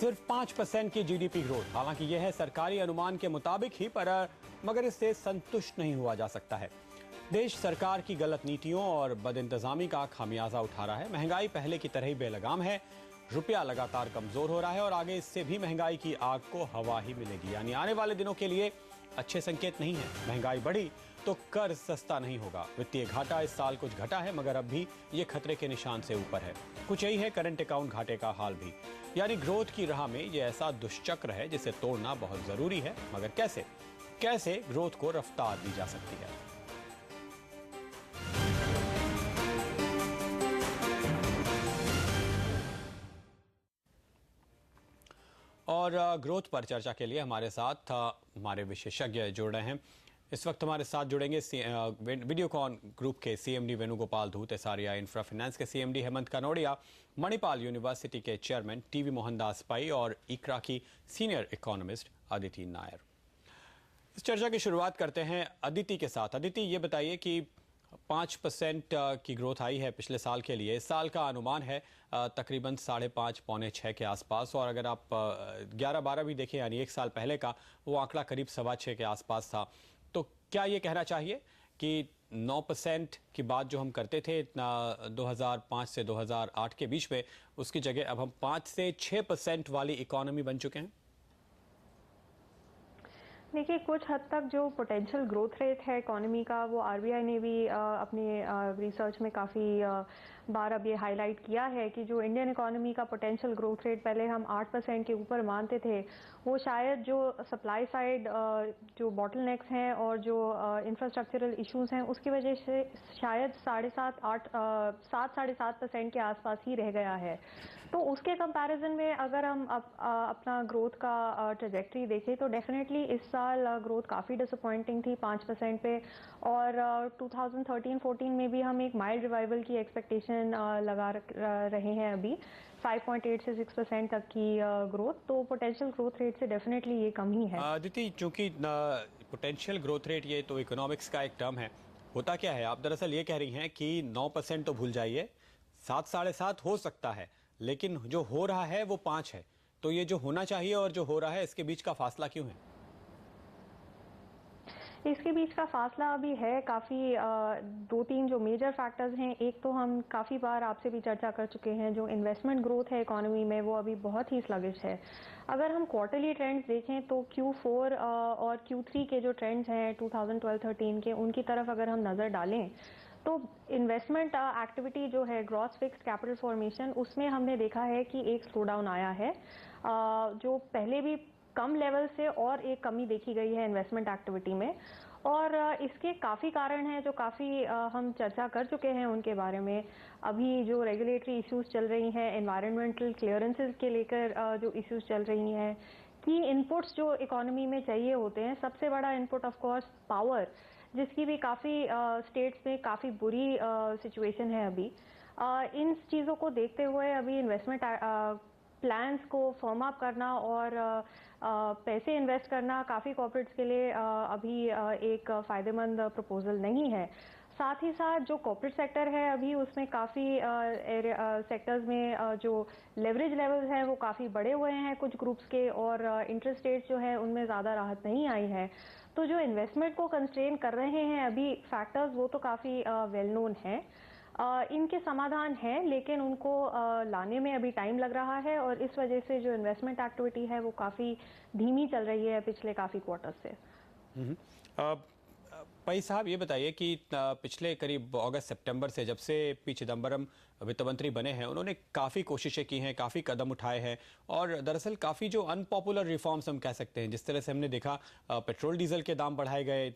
सिर्फ 5% की GDP growth. हालांकि यह है सरकारी अनुमान के मुताबिक ही, मगर इससे संतुष्ट नहीं हुआ जा सकता है। देश सरकार की गलत नीतियों और बदइंतजामी का खामियाजा उठा रहा है। महंगाई पहले की तरह ही बेलगाम है, रुपया लगातार कमजोर हो रहा है और आगे इससे भी महंगाई की आग को हवा ही मिलेगी। यानी आने वाले दिनों के लिए अच्छे संकेत नहीं है। महंगाई बढ़ी तो कर्ज सस्ता नहीं होगा। वित्तीय घाटा इस साल कुछ घटा है, मगर अब भी ये खतरे के निशान से ऊपर है। कुछ यही है करंट अकाउंट घाटे का हाल भी। यानी ग्रोथ की राह में ये ऐसा दुष्चक्र है जिसे तोड़ना बहुत जरूरी है। मगर कैसे ग्रोथ को रफ्तार दी जा सकती है। और ग्रोथ पर चर्चा के लिए हमारे साथ हमारे विशेषज्ञ जुड़ रहे हैं। इस वक्त हमारे साथ जुड़ेंगे वीडियोकॉन ग्रुप के CMD Venugopal Dhoot, SRI infra finance के सीएमडी हेमंत कनोडिया, मणिपाल यूनिवर्सिटी के चेयरमैन टीवी मोहनदास पई और इकरा की सीनियर इकोनॉमिस्ट अदिति नायर। इस चर्चा की शुरुआत करते हैं अदिति के साथ। अदिति, ये बताइए कि 5% की ग्रोथ आई है पिछले साल के लिए। इस साल का अनुमान है तकरीबन 5.5 पौने 6 के आसपास, और अगर आप 11-12 भी देखें यानी एक साल पहले का वो आंकड़ा करीब 6.25 के आसपास था। तो क्या ये कहना चाहिए कि 9% की बात जो हम करते थे 2005 से 2008 के बीच में, उसकी जगह अब हम 5 से 6% वाली इकोनॉमी बन चुके हैं? देखिए, कुछ हद तक जो पोटेंशियल ग्रोथ रेट है इकोनॉमी का, वो आरबीआई ने भी अपने रिसर्च में काफ़ी बार अब ये हाईलाइट किया है कि जो इंडियन इकोनॉमी का पोटेंशियल ग्रोथ रेट पहले हम 8% के ऊपर मानते थे, वो शायद जो सप्लाई साइड जो बॉटलनेक्स हैं और जो इंफ्रास्ट्रक्चरल इश्यूज हैं उसकी वजह से शायद 7.5% के आसपास ही रह गया है। तो उसके कंपैरिजन में अगर हम अपना ग्रोथ का ट्रेजेक्ट्री देखें तो डेफिनेटली इस साल ग्रोथ काफ़ी डिसअपॉइंटिंग थी 5% पे, और 2013-14 में भी हम एक माइल्ड रिवाइवल की एक्सपेक्टेशन लगा रहे हैं अभी 5.8 से 6% तक की ग्रोथ। तो पोटेंशियल ग्रोथ रेट से डेफिनेटली ये कम ही है। अदिति, चूंकि पोटेंशियल ग्रोथ रेट ये तो इकोनॉमिक्स का एक टर्म है, होता क्या है, आप दरअसल ये कह रही हैं कि 9% तो भूल जाइए, 7-7.5 हो सकता है, लेकिन जो हो रहा है वो 5 है। तो ये जो होना चाहिए और जो हो रहा है, इसके बीच का फासला क्यों है? इसके बीच का फासला अभी है काफ़ी 2-3 जो मेजर फैक्टर्स हैं। एक तो हम काफ़ी बार आपसे भी चर्चा कर चुके हैं, जो इन्वेस्टमेंट ग्रोथ है इकोनॉमी में वो अभी बहुत ही स्लगिश है। अगर हम क्वार्टरली ट्रेंड्स देखें तो Q4 और Q3 के जो ट्रेंड्स हैं 2012-13 के, उनकी तरफ अगर हम नज़र डालें तो इन्वेस्टमेंट एक्टिविटी जो है ग्रॉस फिक्स्ड कैपिटल फॉर्मेशन, उसमें हमने देखा है कि एक स्लो डाउन आया है। जो पहले भी कम लेवल से और एक कमी देखी गई है इन्वेस्टमेंट एक्टिविटी में, और इसके काफ़ी कारण हैं जो काफ़ी हम चर्चा कर चुके हैं उनके बारे में। अभी जो रेगुलेटरी इश्यूज चल रही हैं, एनवायरमेंटल क्लियरेंसेस के लेकर जो इश्यूज चल रही हैं, की इनपुट्स जो इकोनॉमी में चाहिए होते हैं, सबसे बड़ा इनपुट ऑफ कोर्स पावर, जिसकी भी काफ़ी स्टेट्स में काफ़ी बुरी सिचुएशन है अभी। इन चीज़ों को देखते हुए अभी इन्वेस्टमेंट प्लान्स को फर्म अप करना और पैसे इन्वेस्ट करना काफ़ी कॉर्पोरेट्स के लिए अभी एक फ़ायदेमंद प्रपोजल नहीं है। साथ ही साथ जो कॉर्पोरेट सेक्टर है अभी, उसमें काफ़ी सेक्टर्स में जो लेवरेज लेवल्स हैं वो काफ़ी बढ़े हुए हैं कुछ ग्रुप्स के, और इंटरेस्ट रेट्स जो है उनमें ज़्यादा राहत नहीं आई है। तो जो इन्वेस्टमेंट को कंस्ट्रेन कर रहे हैं अभी फैक्टर्स, वो तो काफ़ी वेल नोन है। इनके समाधान हैं, लेकिन उनको लाने में अभी टाइम लग रहा है, और इस वजह से जो इन्वेस्टमेंट एक्टिविटी है वो काफ़ी धीमी चल रही है पिछले काफ़ी क्वार्टर से। पई साहब, ये बताइए कि पिछले करीब अगस्त सितंबर से, जब से पी चिदम्बरम वित्त मंत्री बने हैं, उन्होंने काफ़ी कोशिशें की हैं, काफ़ी कदम उठाए हैं, और दरअसल काफ़ी जो अनपॉपुलर रिफॉर्म्स हम कह सकते हैं, जिस तरह से हमने देखा पेट्रोल डीजल के दाम बढ़ाए गए,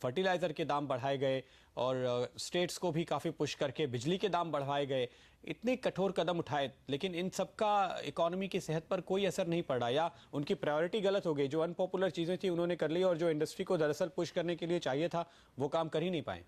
फर्टिलाइज़र के दाम बढ़ाए गए, और स्टेट्स को भी काफ़ी पुश करके बिजली के दाम बढ़ाए गए। इतने कठोर कदम उठाए, लेकिन इन सब का इकोनॉमी की सेहत पर कोई असर नहीं पड़ा, या उनकी प्रायोरिटी गलत हो गई? जो अनपॉपुलर चीज़ें थी उन्होंने कर ली, और जो इंडस्ट्री को दरअसल पुश करने के लिए चाहिए था वो काम कर ही नहीं पाए।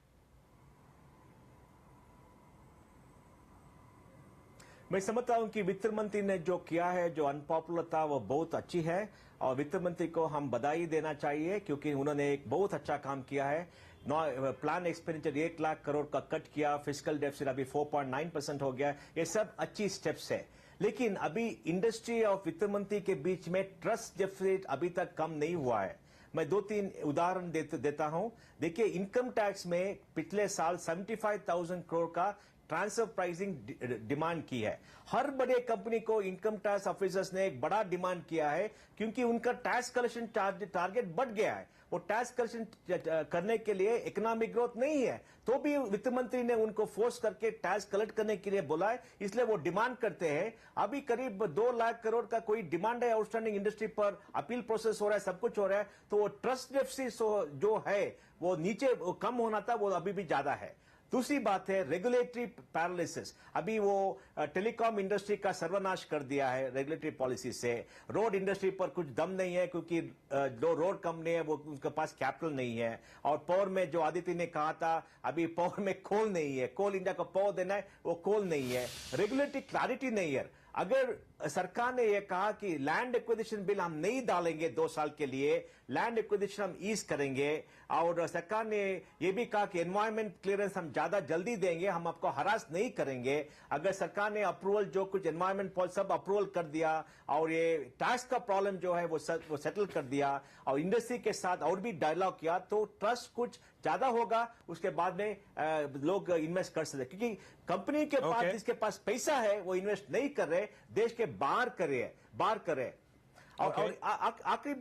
मैं समझता हूं कि वित्त मंत्री ने जो किया है, जो अनपॉपुलर था, वो बहुत अच्छी है, और वित्त मंत्री को हम बधाई देना चाहिए क्योंकि उन्होंने एक बहुत अच्छा काम किया है। प्लान एक्सपेंडिचर 1 लाख करोड़ का कट किया, फिस्कल डेफिसिट अभी 4.9% हो गया। ये सब अच्छी स्टेप्स है, लेकिन अभी इंडस्ट्री और वित्त मंत्री के बीच में ट्रस्ट डेफिसिट अभी तक कम नहीं हुआ है। मैं 2-3 उदाहरण देता हूं। देखिए, इनकम टैक्स में पिछले साल 75,000 करोड़ का ट्रांसफर प्राइसिंग डिमांड की है। हर बड़े कंपनी को इनकम टैक्स ऑफिसर्स ने एक बड़ा डिमांड किया है, क्योंकि उनका टैक्स कलेक्शन टारगेट बढ़ गया है। वो टैक्स कलेक्शन करने के लिए इकोनॉमिक ग्रोथ नहीं है, तो भी वित्त मंत्री ने उनको फोर्स करके टैक्स कलेक्ट करने के लिए बोला है, इसलिए वो डिमांड करते हैं। अभी करीब 2 लाख करोड़ का कोई डिमांड है आउटस्टैंडिंग इंडस्ट्री पर, अपील प्रोसेस हो रहा है, सब कुछ हो रहा है, तो वो ट्रस्ट डेफिसिट जो है वो नीचे कम होना था, वो अभी भी ज्यादा है। दूसरी बात है रेगुलेटरी पैरालिसिस। अभी वो टेलीकॉम इंडस्ट्री का सर्वनाश कर दिया है रेगुलेटरी पॉलिसी से। रोड इंडस्ट्री पर कुछ दम नहीं है, क्योंकि जो रोड कंपनी है वो उनके पास कैपिटल नहीं है। और पावर में जो आदित्य ने कहा था, अभी पावर में कोल नहीं है, कोल इंडिया को पावर देना है, वो कोल नहीं है। रेगुलेटरी क्लैरिटी नहीं है। अगर सरकार ने यह कहा कि लैंड एक्विजिशन बिल हम नहीं डालेंगे 2 साल के लिए, लैंड एक्विजिशन हम ईज करेंगे, और सरकार ने यह भी कहा कि एनवायरमेंट क्लियरेंस हम ज्यादा जल्दी देंगे, हम आपको हरास नहीं करेंगे। अगर सरकार ने अप्रूवल जो कुछ एनवायरमेंट पॉलिसी सब अप्रूवल कर दिया, और ये टैक्स का प्रॉब्लम जो है वो सेटल कर दिया, और इंडस्ट्री के साथ और भी डायलॉग किया, तो ट्रस्ट कुछ ज्यादा होगा। उसके बाद में लोग इन्वेस्ट कर सकते, क्योंकि कंपनी के पास जिसके पास पैसा है वो इन्वेस्ट नहीं कर रहे, देश के बाहर कर रहे। और आखिरी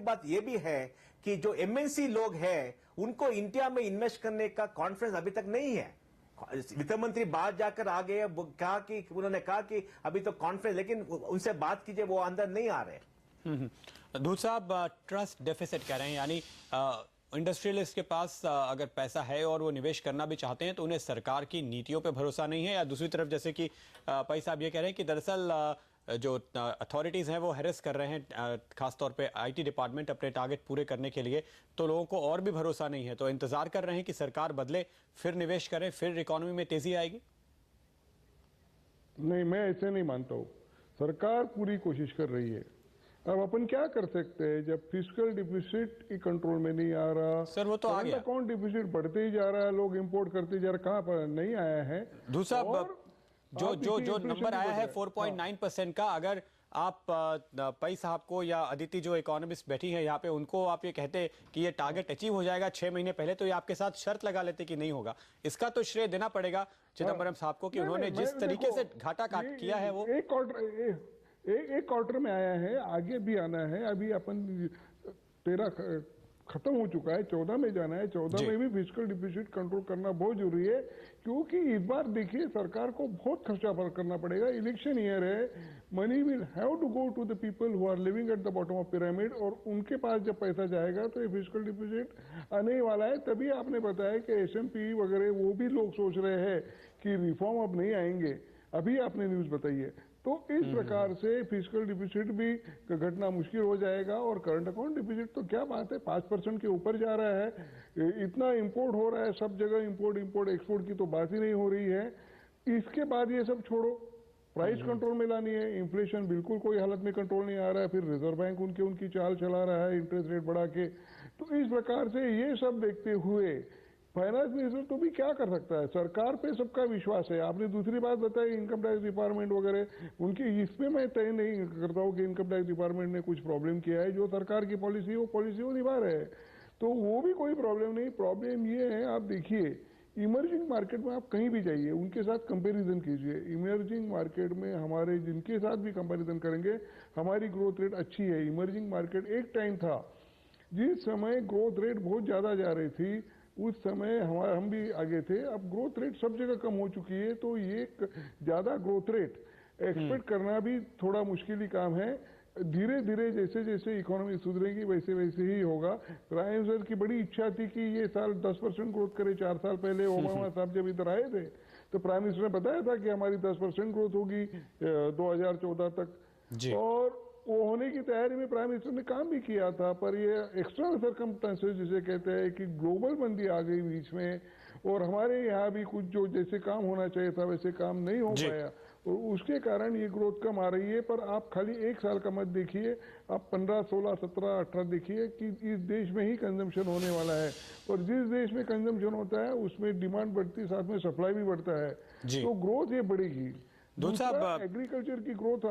बात ये भी है कि जो एमएनसी लोग हैं उनको इंडिया में इन्वेस्ट करने का कॉन्फिडेंस अभी तक नहीं है। वित्त मंत्री बाहर जाकर आ गए, उन्होंने कहा कि अभी तो कॉन्फिडेंस, लेकिन उनसे बात कीजिए वो अंदर नहीं आ रहे। धूत साहब, ट्रस्ट डेफिसिट कह रहे हैं, यानी इंडस्ट्रियलिस्ट के पास अगर पैसा है और वो निवेश करना भी चाहते हैं तो उन्हें सरकार की नीतियों पे भरोसा नहीं है, या दूसरी तरफ जैसे कि पई साहब ये कह रहे हैं कि दरअसल जो अथॉरिटीज़ हैं वो हैरेस कर रहे हैं, खासतौर पे आईटी डिपार्टमेंट अपने टारगेट पूरे करने के लिए, तो लोगों को और भी भरोसा नहीं है, तो इंतजार कर रहे हैं कि सरकार बदले, फिर निवेश करें, फिर इकोनॉमी में तेजी आएगी। नहीं, मैं ऐसे नहीं मानता हूँ। सरकार पूरी कोशिश कर रही है। अब अपन क्या कर सकते हैं जब फिस्कल डिफिसिट ही कंट्रोल में नहीं आ रहा? सर वो तो आ गया, अकाउंट डिफिसिट बढ़ते ही जा रहा है, लोग इंपोर्ट करते जा रहे, कहाँ पर नहीं आया है। दूसरा जो नंबर आया है 4.9% का, अगर आप पई साहब को या अदिति जो इकोनॉमिस्ट बैठी है यहाँ पे, उनको आप ये कहते कि ये टारगेट अचीव हो जाएगा 6 महीने पहले, तो ये आपके साथ शर्त लगा लेते कि नहीं होगा। इसका तो श्रेय देना पड़ेगा चिदम्बरम साहब को कि उन्होंने जिस तरीके से घाटा काट किया है वो एक क्वार्टर में आया है, आगे भी आना है। अभी अपन 13 खत्म हो चुका है, 14 में जाना है। 14 में भी फिस्कल डिफिसिट कंट्रोल करना बहुत जरूरी है, क्योंकि इस बार देखिए सरकार को बहुत खर्चा करना पड़ेगा। इलेक्शन ईयर है, money will have to go to the people who are living at the bottom of pyramid, और उनके पास जब पैसा जाएगा तो ये फिस्कल डिफिसिट आने वाला है। तभी आपने बताया कि एसएमपी वगैरह वो भी लोग सोच रहे हैं कि रिफॉर्म अब नहीं आएंगे, अभी आपने न्यूज बताई है। तो इस प्रकार से फिस्कल डिफिसिट भी घटना मुश्किल हो जाएगा। और करंट अकाउंट डिफिसिट तो क्या बात है, 5% के ऊपर जा रहा है। इतना इंपोर्ट हो रहा है, सब जगह इंपोर्ट एक्सपोर्ट की तो बात ही नहीं हो रही है। इसके बाद ये सब छोड़ो, प्राइस कंट्रोल में लानी है। इन्फ्लेशन बिल्कुल कोई हालत में कंट्रोल नहीं आ रहा है, फिर रिजर्व बैंक उनकी चाल चला रहा है, इंटरेस्ट रेट बढ़ा के। तो इस प्रकार से ये सब देखते हुए फाइनेंस मिनिस्टर तो भी क्या कर सकता है? सरकार पे सबका विश्वास है। आपने दूसरी बात बताई इनकम टैक्स डिपार्टमेंट वगैरह, उनकी इसमें मैं तय नहीं करता हूँ कि इनकम टैक्स डिपार्टमेंट ने कुछ प्रॉब्लम किया है। जो सरकार की पॉलिसी वो निभा रहे हैं, तो वो भी कोई प्रॉब्लम नहीं। प्रॉब्लम ये है, आप देखिए इमर्जिंग मार्केट में आप कहीं भी जाइए, उनके साथ कंपैरिजन कीजिए। इमर्जिंग मार्केट में हमारे जिनके साथ भी कंपैरिजन करेंगे, हमारी ग्रोथ रेट अच्छी है। इमर्जिंग मार्केट एक टाइम था जिस समय ग्रोथ रेट बहुत ज्यादा जा रही थी, उस समय हम भी आगे थे। अब ग्रोथ रेट सब जगह कम हो चुकी है, तो ये ज्यादा ग्रोथ रेट एक्सपेक्ट करना भी थोड़ा मुश्किल ही काम है। धीरे धीरे जैसे जैसे इकोनॉमी सुधरेगी वैसे वैसे ही होगा। प्राइम मिनिस्टर की बड़ी इच्छा थी कि ये साल 10% ग्रोथ करे। 4 साल पहले ओबामा साहब जब इधर आए थे तो प्राइम मिनिस्टर ने बताया था कि हमारी 10% ग्रोथ होगी 2014 तक, और वो होने की तैयारी में प्राइम मिनिस्टर ने काम भी किया था। पर ये एक्सटर्नल सर्कमस्टेंसेस जिसे कहते हैं कि ग्लोबल मंदी आ गई बीच में, और हमारे यहाँ भी कुछ जो जैसे काम होना चाहिए था वैसे काम नहीं हो पाया, और उसके कारण ये ग्रोथ कम आ रही है। पर आप खाली 1 साल का मत देखिए, आप 15, 16, 17, 18 देखिए कि इस देश में ही कंजम्पशन होने वाला है, और जिस देश में कंजम्पशन होता है उसमें डिमांड बढ़ती, साथ में सप्लाई भी बढ़ता है, तो ग्रोथ ये बढ़ेगी। दूध साहब, एग्रीकल्चर की ग्रोथ,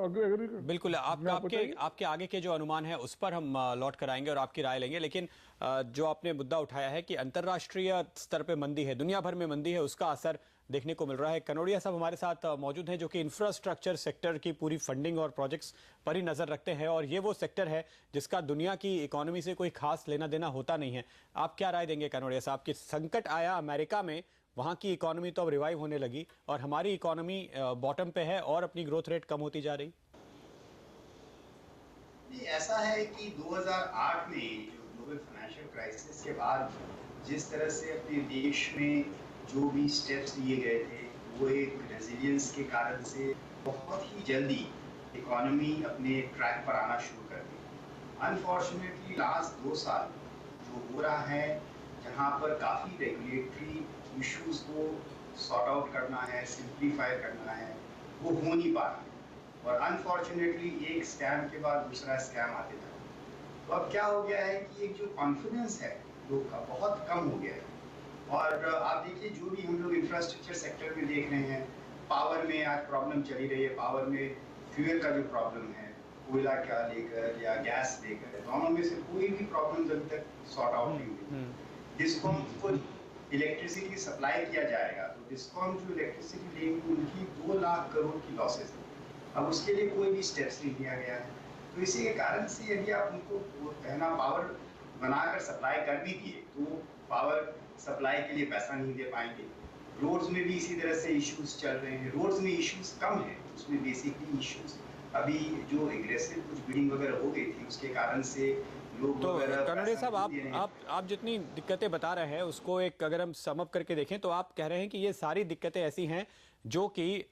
बिल्कुल आपके आगे के जो अनुमान है उस पर हम लौट कर आएंगे और आपकी राय लेंगे, लेकिन जो आपने मुद्दा उठाया है कि अंतर्राष्ट्रीय स्तर पे मंदी है, दुनिया भर में मंदी है, उसका असर देखने को मिल रहा है। कनोडिया साहब हमारे साथ मौजूद हैं जो कि इंफ्रास्ट्रक्चर सेक्टर की पूरी फंडिंग और प्रोजेक्ट्स पर ही नजर रखते हैं, और ये वो सेक्टर है जिसका दुनिया की इकोनॉमी से कोई खास लेना देना होता नहीं है। आप क्या राय देंगे कनोडिया साहब कि संकट आया अमेरिका में, वहां की इकोनॉमी तो अब रिवाइव होने लगी और हमारी इकोनॉमी बॉटम पे है और अपनी ग्रोथ रेट कम होती जा रही? ऐसा है कि 2008 में जो ग्लोबल फाइनेंशियल क्राइसिस के बाद जिस तरह से अपने देश में जो भी स्टेप्स लिए गए थे, वो एक रेजिलियंस के कारण से बहुत ही जल्दी इकोनॉमी अपने ट्रैक पर आना शुरू कर दी। अनफॉर्चुनेटली लास्ट 2 साल जो हो रहा है, जहाँ पर काफ़ी रेगुलेटरी इश्यूज को सॉर्ट आउट करना है, सिंप्लीफाई करना है, वो हो नहीं पा रहा। और अनफॉर्चुनेटली एक स्कैम के बाद दूसरा स्कैम आते था। तो अब क्या हो गया है कि एक जो कॉन्फिडेंस है लोग का बहुत कम हो गया है। और आप देखिए जो भी हम लोग इंफ्रास्ट्रक्चर सेक्टर में देख रहे हैं, पावर में आज प्रॉब्लम चली रही है, पावर में फ्यूल का जो प्रॉब्लम है, कोयला का लेकर या गैस लेकर, दोनों में से कोई भी प्रॉब्लम अभी तक सॉर्ट आउट नहीं हुई। डिस्कॉम को इलेक्ट्रिसिटी सप्लाई किया जाएगा, तो डिस्कॉम जो इलेक्ट्रिसिटी लेंगी उनकी 2 लाख करोड़ की लॉसेस है। अब उसके लिए कोई भी स्टेप्स नहीं लिया गया है। तो इसी के कारण से यदि आप उनको कहना पावर बनाकर सप्लाई कर भी दिए तो पावर सप्लाई के लिए पैसा नहीं दे पाएंगे। रोड्स में भी इसी तरह से इश्यूज चल रहे हैं। रोड्स में इश्यूज कम है, उसमें बेसिकली इश्यूज अभी जो एग्रेसिव कुछ बिल्डिंग वगैरह हो गई थी उसके कारण से लोग। तो कनोडिया साहब, आप जितनी दिक्कतें बता रहे हैं उसको एक अगर हम सम अप करके देखें तो आप कह रहे हैं कि ये सारी दिक्कतें ऐसी हैं जो कि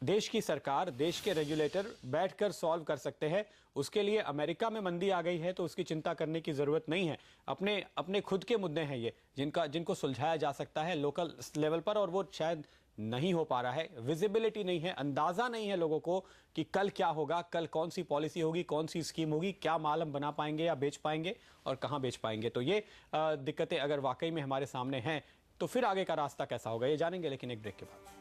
देश की सरकार, देश के रेगुलेटर बैठकर सॉल्व कर सकते हैं। उसके लिए अमेरिका में मंदी आ गई है तो उसकी चिंता करने की जरूरत नहीं है। अपने खुद के मुद्दे हैं ये जिनको सुलझाया जा सकता है लोकल लेवल पर, और वो शायद नहीं हो पा रहा है। विजिबिलिटी नहीं है, अंदाजा नहीं है लोगों को कि कल क्या होगा, कल कौन सी पॉलिसी होगी, कौन सी स्कीम होगी, क्या माल हम बना पाएंगे या बेच पाएंगे और कहां बेच पाएंगे। तो ये दिक्कतें अगर वाकई में हमारे सामने हैं तो फिर आगे का रास्ता कैसा होगा ये जानेंगे, लेकिन एक ब्रेक के बाद।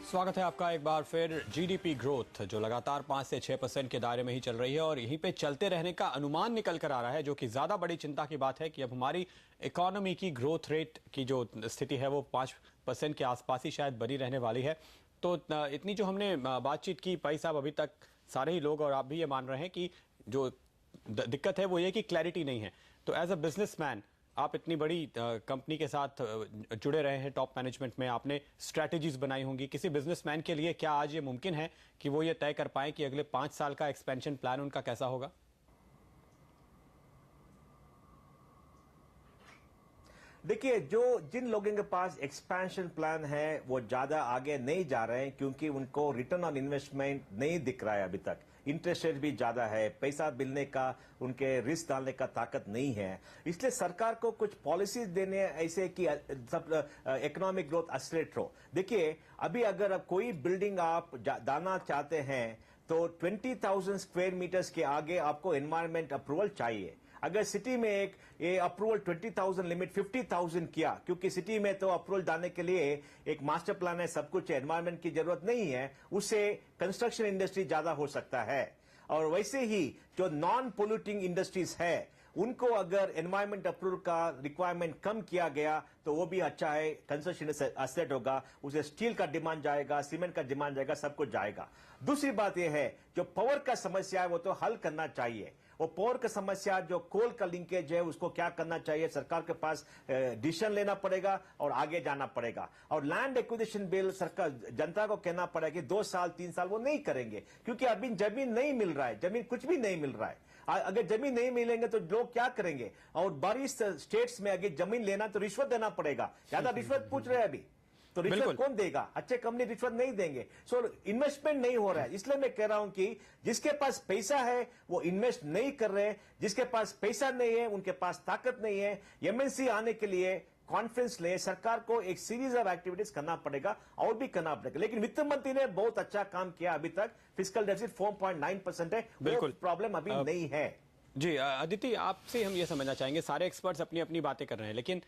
स्वागत है आपका एक बार फिर। जीडीपी ग्रोथ जो लगातार 5 से 6% के दायरे में ही चल रही है और यहीं पे चलते रहने का अनुमान निकल कर आ रहा है, जो कि ज्यादा बड़ी चिंता की बात है कि अब हमारी इकोनॉमी की ग्रोथ रेट की जो स्थिति है वो 5% के आसपास ही शायद बनी रहने वाली है। तो इतनी जो हमने बातचीत की, भाई साहब, अभी तक सारे ही लोग और आप भी ये मान रहे हैं कि जो दिक्कत है वो ये कि क्लैरिटी नहीं है। तो एज अ बिजनेसमैन आप इतनी बड़ी कंपनी के साथ जुड़े रहे हैं, टॉप मैनेजमेंट में, आपने स्ट्रैटेजीज बनाई होंगी। किसी बिजनेसमैन के लिए क्या आज ये मुमकिन है कि वो ये तय कर पाए कि अगले 5 साल का एक्सपेंशन प्लान उनका कैसा होगा? देखिए, जिन लोगों के पास एक्सपेंशन प्लान है वो ज्यादा आगे नहीं जा रहे हैं क्योंकि उनको रिटर्न ऑन इन्वेस्टमेंट नहीं दिख रहा है अभी तक। इंटरेस्ट रेट भी ज्यादा है, पैसा मिलने का, उनके रिस्क डालने का ताकत नहीं है। इसलिए सरकार को कुछ पॉलिसीज देने ऐसे कि सब इकोनॉमिक ग्रोथ एक्सेलरेट हो। देखिए, अभी अगर कोई बिल्डिंग आप दाना चाहते हैं तो 20,000 स्क्वायर मीटर्स के आगे आपको एनवायरमेंट अप्रूवल चाहिए। अगर सिटी में ये अप्रूवल 20,000 लिमिट 50,000 किया, क्योंकि सिटी में तो अप्रूवल डालने के लिए एक मास्टर प्लान है, सब कुछ है, एनवायरमेंट की जरूरत नहीं है, उससे कंस्ट्रक्शन इंडस्ट्री ज्यादा हो सकता है। और वैसे ही जो नॉन पोल्यूटिंग इंडस्ट्रीज है उनको अगर एनवायरमेंट अप्रूवल का रिक्वायरमेंट कम किया गया तो वो भी अच्छा है, कंस्ट्रक्शन एसेट होगा, उसे स्टील का डिमांड जाएगा, सीमेंट का डिमांड जाएगा, सब कुछ जाएगा। दूसरी बात यह है जो पावर का समस्या है वो तो हल करना चाहिए। वो पावर का समस्या, जो कोल का लिंकेज है, उसको क्या करना चाहिए, सरकार के पास डिसीजन लेना पड़ेगा और आगे जाना पड़ेगा। और लैंड एक्विजिशन बिल सरकार जनता को कहना पड़ेगा कि 2 साल 3 साल वो नहीं करेंगे क्योंकि अभी जमीन नहीं मिल रहा है, जमीन कुछ भी नहीं मिल रहा है। अगर जमीन नहीं मिलेंगे तो लोग क्या करेंगे? और बाकी स्टेट्स में अगर जमीन लेना तो रिश्वत देना पड़ेगा। ज्यादा रिश्वत पूछ रहे हैं अभी, तो रिश्वत कौन देगा? अच्छे कंपनी रिश्वत नहीं देंगे। सो इन्वेस्टमेंट नहीं हो रहा है। इसलिए मैं कह रहा हूं कि जिसके पास पैसा है वो इन्वेस्ट नहीं कर रहे हैं, जिसके पास पैसा नहीं है उनके पास ताकत नहीं है। एमएनसी आने के लिए कॉन्फ्रेंस ले, सरकार को एक सीरीज ऑफ एक्टिविटीज करना पड़ेगा और भी करना पड़ेगा। लेकिन वित्त मंत्री ने बहुत अच्छा काम किया अभी तक। फिस्कल डेफिसिट 4.9% है, बिल्कुल प्रॉब्लम अभी नहीं है। जी अदिति, आपसे हम ये समझना चाहेंगे, सारे एक्सपर्ट्स अपनी अपनी बातें कर रहे हैं, लेकिन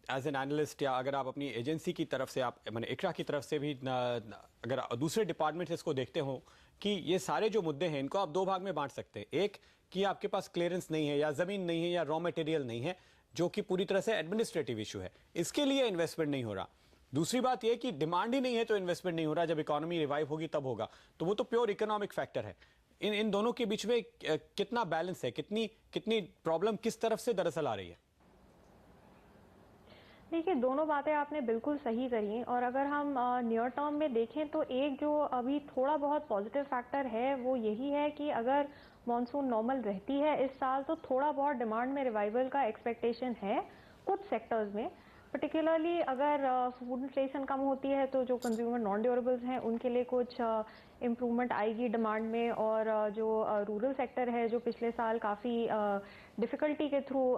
एज एन एनालिस्ट या अगर आप अपनी एजेंसी की तरफ से, आप मैंने इकरा की तरफ से भी अगर दूसरे डिपार्टमेंट से इसको देखते हो कि ये सारे जो मुद्दे हैं इनको आप दो भाग में बांट सकते हैं। एक कि आपके पास क्लियरेंस नहीं है या जमीन नहीं है या रॉ मटेरियल नहीं है, जो कि पूरी तरह से एडमिनिस्ट्रेटिव इशू है, इसके लिए इन्वेस्टमेंट नहीं हो रहा। दूसरी बात यह कि डिमांड ही नहीं है तो इन्वेस्टमेंट नहीं हो रहा, जब इकोनॉमी रिवाइव होगी तब होगा, तो वो तो प्योर इकोनॉमिक फैक्टर है। इन दोनों के बीच में कितना बैलेंस है, कितनी प्रॉब्लम किस तरफ से दरअसल आ रही है? देखिए, दोनों बातें आपने बिल्कुल सही करी, और अगर हम नियर टर्म में देखें तो एक जो अभी थोड़ा बहुत पॉजिटिव फैक्टर है वो यही है कि अगर मॉनसून नॉर्मल रहती है इस साल तो थोड़ा बहुत डिमांड में रिवाइवल का एक्सपेक्टेशन है कुछ सेक्टर्स में। पर्टिकुलरली अगर फूड इन्फ्लेशन कम होती है तो जो कंज्यूमर नॉन ड्यूरेबल्स हैं उनके लिए कुछ इम्प्रूवमेंट आएगी डिमांड में, और जो रूरल सेक्टर है जो पिछले साल काफ़ी डिफ़िकल्टी के थ्रू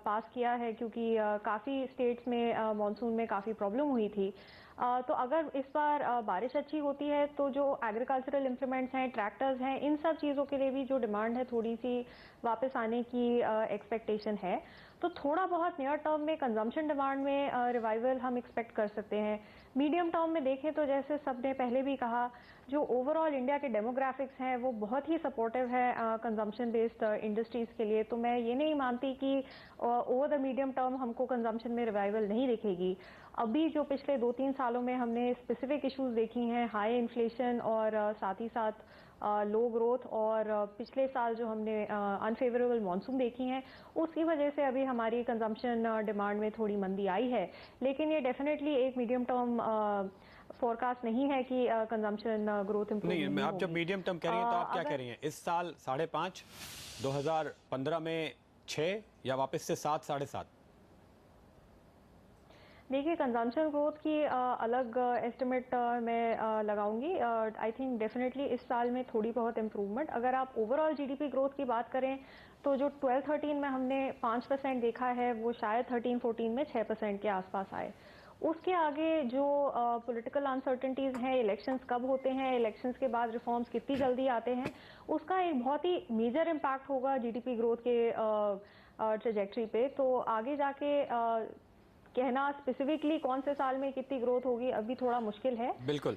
पास किया है क्योंकि काफ़ी स्टेट्स में मॉनसून में काफ़ी प्रॉब्लम हुई थी, तो अगर इस बार बारिश अच्छी होती है तो जो एग्रीकल्चरल इम्प्लीमेंट्स हैं, ट्रैक्टर्स हैं, इन सब चीज़ों के लिए भी जो डिमांड है थोड़ी सी वापस आने की एक्सपेक्टेशन है। तो थोड़ा बहुत नियर टर्म में कंजम्पशन डिमांड में रिवाइवल हम एक्सपेक्ट कर सकते हैं। मीडियम टर्म में देखें तो जैसे सबने पहले भी कहा, जो ओवरऑल इंडिया के डेमोग्राफिक्स हैं वो बहुत ही सपोर्टिव है कंजम्पशन बेस्ड इंडस्ट्रीज के लिए, तो मैं ये नहीं मानती कि ओवर द मीडियम टर्म हमको कंजम्पशन में रिवाइवल नहीं दिखेगी। अभी जो पिछले 2-3 सालों में हमने स्पेसिफिक इश्यूज देखी हैं, हाई इन्फ्लेशन और साथ ही साथ लो ग्रोथ, और पिछले साल जो हमने अनफेवरेबल मॉनसून देखी हैं उसकी वजह से अभी हमारी कंजम्पशन डिमांड में थोड़ी मंदी आई है। लेकिन ये डेफिनेटली एक मीडियम टर्म फोरकास्ट नहीं है कि कंजम्पशन ग्रोथ इम्प्रूव नहीं, आप जब मीडियम टर्म कह रही हैं तो आप क्या कह रही हैं? इस साल 5.5, 2015 में 6 या वापस से 7, 7.5? देखिए, कंजम्पशन ग्रोथ की अलग एस्टिमेट मैं लगाऊंगी। आई थिंक डेफिनेटली इस साल में थोड़ी बहुत इम्प्रूवमेंट। अगर आप ओवरऑल जीडीपी ग्रोथ की बात करें तो जो 12-13 में हमने 5% देखा है वो शायद 13-14 में 6% के आसपास आए। उसके आगे जो पॉलिटिकल अनसर्टेनिटीज हैं, इलेक्शंस कब होते हैं, इलेक्शंस के बाद रिफॉर्म्स कितनी जल्दी आते हैं, उसका एक बहुत ही मेजर इम्पैक्ट होगा जीडीपी ग्रोथ के ट्रेजेक्ट्री पे। तो आगे जाके कहना स्पेसिफिकली कौन से साल में कितनी ग्रोथ होगी अभी थोड़ा मुश्किल है। बिल्कुल।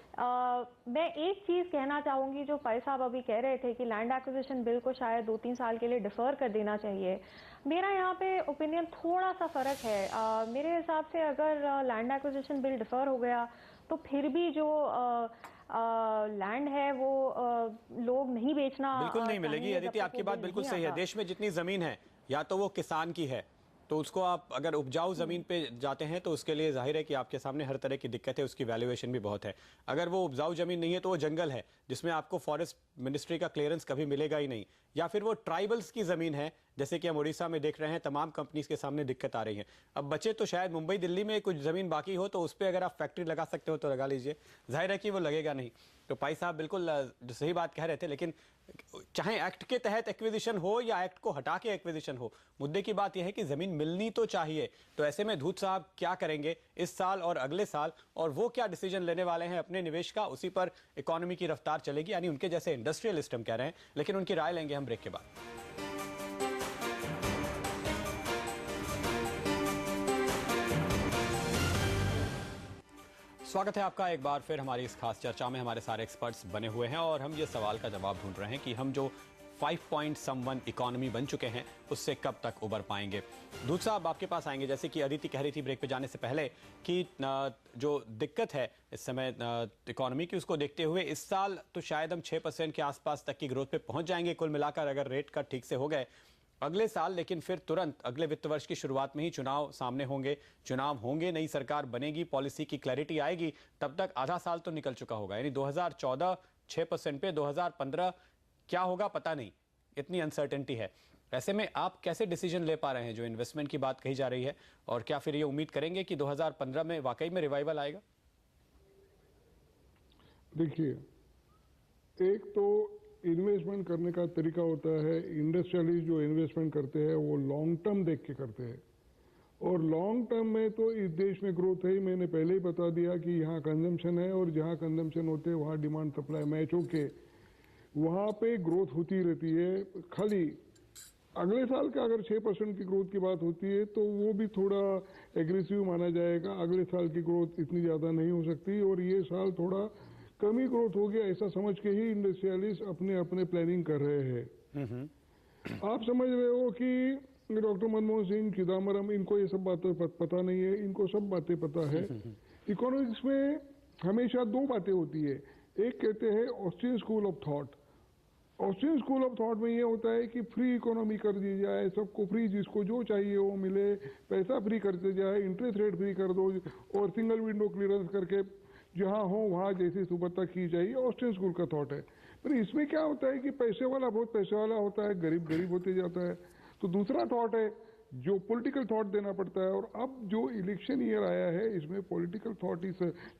मैं एक चीज कहना चाहूंगी, जो भाई साहब अभी कह रहे थे कि लैंड एक्विजिशन बिल को शायद 2-3 साल के लिए डिफर कर देना चाहिए, मेरा यहाँ पे ओपिनियन थोड़ा सा फर्क है। मेरे हिसाब से अगर लैंड एक्विजिशन बिल डिफर हो गया तो फिर भी जो लैंड है वो लोग नहीं बेचना बिल्कुल नहीं मिलेगी। अदिति, आपकी बात बिल्कुल सही है। देश में जितनी जमीन है या तो वो किसान की है, तो उसको आप अगर उपजाऊ जमीन पे जाते हैं तो उसके लिए जाहिर है कि आपके सामने हर तरह की दिक्कत है, उसकी वैल्यूएशन भी बहुत है। अगर वो उपजाऊ जमीन नहीं है तो वो जंगल है जिसमें आपको फॉरेस्ट मिनिस्ट्री का क्लियरेंस कभी मिलेगा ही नहीं, या फिर वो ट्राइबल्स की जमीन है जैसे कि हम उड़ीसा में देख रहे हैं, तमाम कंपनीज के सामने दिक्कत आ रही है। अब बचे तो शायद मुंबई दिल्ली में कुछ जमीन बाकी हो तो उस पर अगर आप फैक्ट्री लगा सकते हो तो लगा लीजिए, जाहिर है कि वो लगेगा नहीं। तो भाई साहब बिल्कुल जो सही बात कह रहे थे, लेकिन चाहे एक्ट के तहत एक्विजिशन हो या एक्ट को हटा के एक्विजिशन हो, मुद्दे की बात यह है कि जमीन मिलनी तो चाहिए। तो ऐसे में धूत साहब क्या करेंगे इस साल और अगले साल, और वो क्या डिसीजन लेने वाले हैं अपने निवेश का, उसी पर इकोनॉमी की रफ्तार चलेगी। यानी उनके जैसे इंडस्ट्रियलिस्ट हम कह रहे हैं, लेकिन उनकी राय लेंगे हम ब्रेक के बाद। स्वागत है आपका एक बार फिर हमारी इस खास चर्चा में। हमारे सारे एक्सपर्ट्स बने हुए हैं और हम ये सवाल का जवाब ढूंढ रहे हैं कि हम जो 5.1 इकोनॉमी बन चुके हैं उससे कब तक उबर पाएंगे। दूध साहब आपके पास आएंगे। जैसे कि अदिति कह रही थी ब्रेक पे जाने से पहले कि जो दिक्कत है इस समय इकोनॉमी की, उसको देखते हुए इस साल तो शायद हम 6% के आसपास तक की ग्रोथ पे पहुंच जाएंगे कुल मिलाकर, अगर रेट कट ठीक से हो गए। अगले साल लेकिन फिर तुरंत अगले वित्त वर्ष की शुरुआत में ही चुनाव सामने होंगे, नई सरकार बनेगी, पॉलिसी की क्लैरिटी आएगी, तब तक आधा साल तो निकल चुका होगा। यानी 2014 6% पे, 2015 क्या होगा पता नहीं, इतनी अनसर्टेनिटी है। ऐसे में आप कैसे डिसीजन ले पा रहे हैं जो इन्वेस्टमेंट की बात कही जा रही है, और क्या फिर ये उम्मीद करेंगे कि 2015 में वाकई में रिवाइवल आएगा? देखिए, एक तो इन्वेस्टमेंट करने का तरीका होता है, इंडस्ट्रियलिस्ट जो इन्वेस्टमेंट करते हैं वो लॉन्ग टर्म देख के करते हैं। और लॉन्ग टर्म में तो इस देश में ग्रोथ है, मैंने पहले ही बता दिया कि यहाँ कंजम्पशन है और जहाँ कंजम्पशन होते हैं वहाँ डिमांड सप्लाई मैच होके वहाँ पे ग्रोथ होती रहती है। खाली अगले साल का अगर 6% की ग्रोथ की बात होती है तो वो भी थोड़ा एग्रेसिव माना जाएगा। अगले साल की ग्रोथ इतनी ज़्यादा नहीं हो सकती और ये साल थोड़ा कम ही ग्रोथ हो गया ऐसा समझ के ही इंडस्ट्रियलिस्ट अपने अपने प्लानिंग कर रहे हैं। आप समझ रहे हो कि डॉक्टर मनमोहन सिंह, चिदम्बरम, इनको ये सब बातें पता नहीं है, इनको सब बातें पता है। इकोनॉमिक्स में हमेशा दो बातें होती है, एक कहते हैं Austrian school of thought. Austrian school of thought में ये होता है कि फ्री इकोनॉमी कर दी जाए, सबको फ्री, जिसको जो चाहिए वो मिले, पैसा फ्री करते जाए, इंटरेस्ट रेट फ्री कर दो और सिंगल विंडो क्लियरेंस करके जहाँ हो वहाँ जैसी सुबह की जाए, ऑस्ट्रियन स्कूल का थॉट है। पर इसमें क्या होता है कि पैसे वाला बहुत पैसे वाला होता है, गरीब गरीब होते जाता है। तो दूसरा थॉट है जो पॉलिटिकल थॉट देना पड़ता है। और अब जो इलेक्शन ईयर आया है इसमें पॉलिटिकल थॉट ही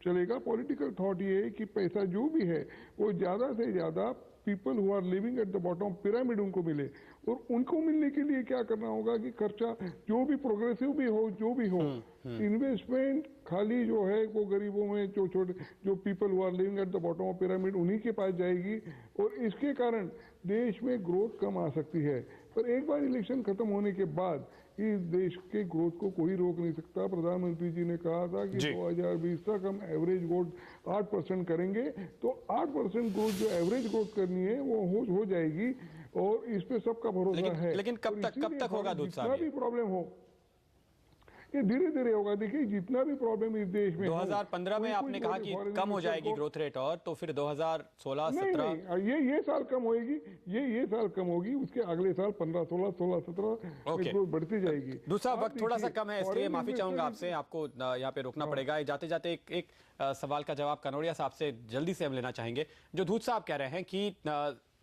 चलेगा। पॉलिटिकल थॉट ये है कि पैसा जो भी है वो ज़्यादा से ज़्यादा people who are living at the bottom pyramid उनको मिले। और उनको मिलने के लिए क्या करना होगा कि खर्चा जो भी प्रोग्रेसिव भी हो, जो भी हो, इन्वेस्टमेंट खाली जो है वो गरीबों में, जो छोटे जो people who are living at the bottom of pyramid उन्हीं के पास जाएगी और इसके कारण देश में ग्रोथ कम आ सकती है। पर एक बार इलेक्शन खत्म होने के बाद इस देश के ग्रोथ को कोई रोक नहीं सकता। प्रधानमंत्री जी ने कहा था कि 2020 तक हम एवरेज ग्रोथ 8% करेंगे, तो 8% ग्रोथ जो एवरेज ग्रोथ करनी है वो हो जाएगी और इस पे सबका भरोसा है। लेकिन कब तक होगा दूध साहब? जितना भी प्रॉब्लम हो ये धीरे धीरे होगा। देखिए जितना भी प्रॉब्लम इस देश में 2015 में आपने कहा कि कम हो जाएगी ग्रोथ रेट, और तो फिर 2016-17 ये साल कम होएगी, ये साल कम होगी, उसके अगले साल 15-16, 16-17 ग्रोथ बढ़ती जाएगी। दूसरा वक्त थोड़ा सा कम है इसलिए माफी चाहूंगा आपसे, आपको यहाँ पे रोकना पड़ेगा। जाते जाते एक सवाल का जवाब कनौड़िया साहब से जल्दी से हम लेना चाहेंगे। जो दूध साहब कह रहे हैं कि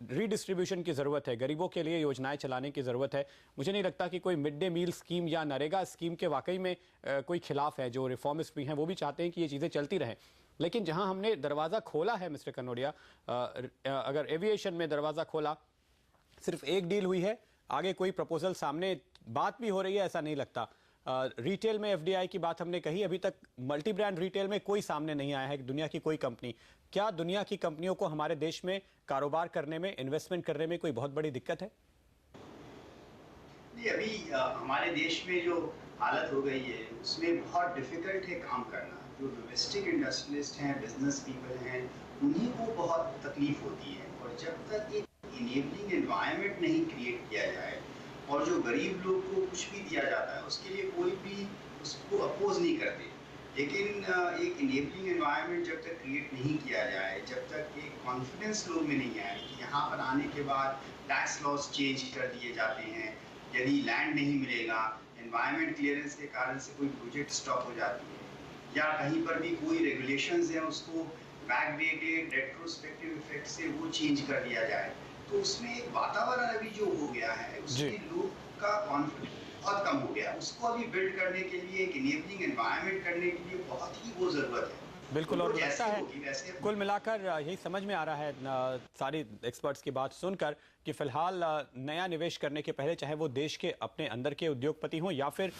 रीडिस्ट्रीब्यूशन की जरूरत है, गरीबों के लिए योजनाएं चलाने की जरूरत है। मुझे नहीं लगता कि कोई मिड डे मील स्कीम या नरेगा स्कीम के वाकई में कोई खिलाफ है। जो रिफॉर्मिस्ट भी हैं वो भी चाहते हैं कि ये चीजें चलती रहें। लेकिन जहां हमने दरवाजा खोला है मिस्टर कनौड़िया, अगर एविएशन में दरवाजा खोला, सिर्फ एक डील हुई है, आगे कोई प्रपोजल सामने, बात भी हो रही है, ऐसा नहीं लगता। रिटेल में एफडीआई की बात हमने कही, अभी तक मल्टी ब्रांड रिटेल में कोई सामने नहीं आया है दुनिया की कोई कंपनी। क्या दुनिया की कंपनियों को हमारे देश में कारोबार करने में, इन्वेस्टमेंट करने में कोई बहुत बड़ी दिक्कत है? नहीं, अभी हमारे देश में जो हालत हो गई है उसमें बहुत डिफिकल्ट है काम करना। जो डोमेस्टिक इंडस्ट्रियलिस्ट हैं, बिजनेस पीपल हैं, उन्हीं को बहुत तकलीफ होती है। और जब तक एक इनेबलिंग एनवायरनमेंट नहीं क्रिएट किया जाए और जो गरीब लोग को कुछ भी दिया जाता है उसके लिए कोई भी उसको अपोज नहीं करते, लेकिन एक इनेबलिंग एनवायरनमेंट जब तक क्रिएट नहीं किया जाए, जब तक एक कॉन्फिडेंस लोग में नहीं आए कि यहाँ पर आने के बाद टैक्स लॉस चेंज कर दिए जाते हैं, यदि लैंड नहीं मिलेगा, एनवायरनमेंट क्लियरेंस के कारण से कोई प्रोजेक्ट स्टॉप हो जाती है, या कहीं पर भी कोई रेगुलेशंस हैं उसको बैकडेटेड रेट्रोस्पेक्टिव इफेक्ट से वो चेंज कर दिया जाए, तो उसमें एक वातावरण अभी जो हो गया है उसमें लोग का कॉन्फिडेंस बहुत कम हो गया। उसको अभी बिल्ड करने के लिए, एक इनेबलिंग एनवायरनमेंट करने के लिए बहुत ही वो जरूरत है। बिल्कुल, और लगता है कुल मिलाकर यही समझ में आ रहा है सारी एक्सपर्ट्स की बात सुनकर कि फिलहाल नया निवेश करने के पहले, चाहे वो देश के अपने अंदर के उद्योगपति हों या फिर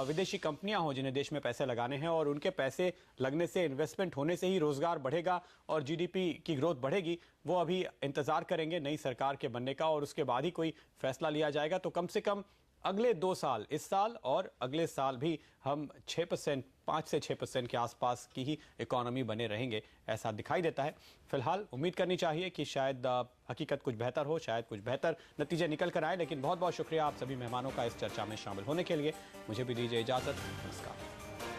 विदेशी कंपनियां हों जिन्हें देश में पैसे लगाने हैं, और उनके पैसे लगने से, इन्वेस्टमेंट होने से ही रोजगार बढ़ेगा और जीडीपी की ग्रोथ बढ़ेगी, वो अभी इंतजार करेंगे नई सरकार के बनने का और उसके बाद ही कोई फैसला लिया जाएगा। तो कम से कम अगले 2 साल, इस साल और अगले साल भी हम 6%, 5 से 6% के आसपास की ही इकोनॉमी बने रहेंगे, ऐसा दिखाई देता है। फिलहाल उम्मीद करनी चाहिए कि शायद हकीकत कुछ बेहतर हो, शायद कुछ बेहतर नतीजे निकल कर आए। लेकिन बहुत बहुत शुक्रिया आप सभी मेहमानों का इस चर्चा में शामिल होने के लिए। मुझे भी दीजिए इजाजत, नमस्कार।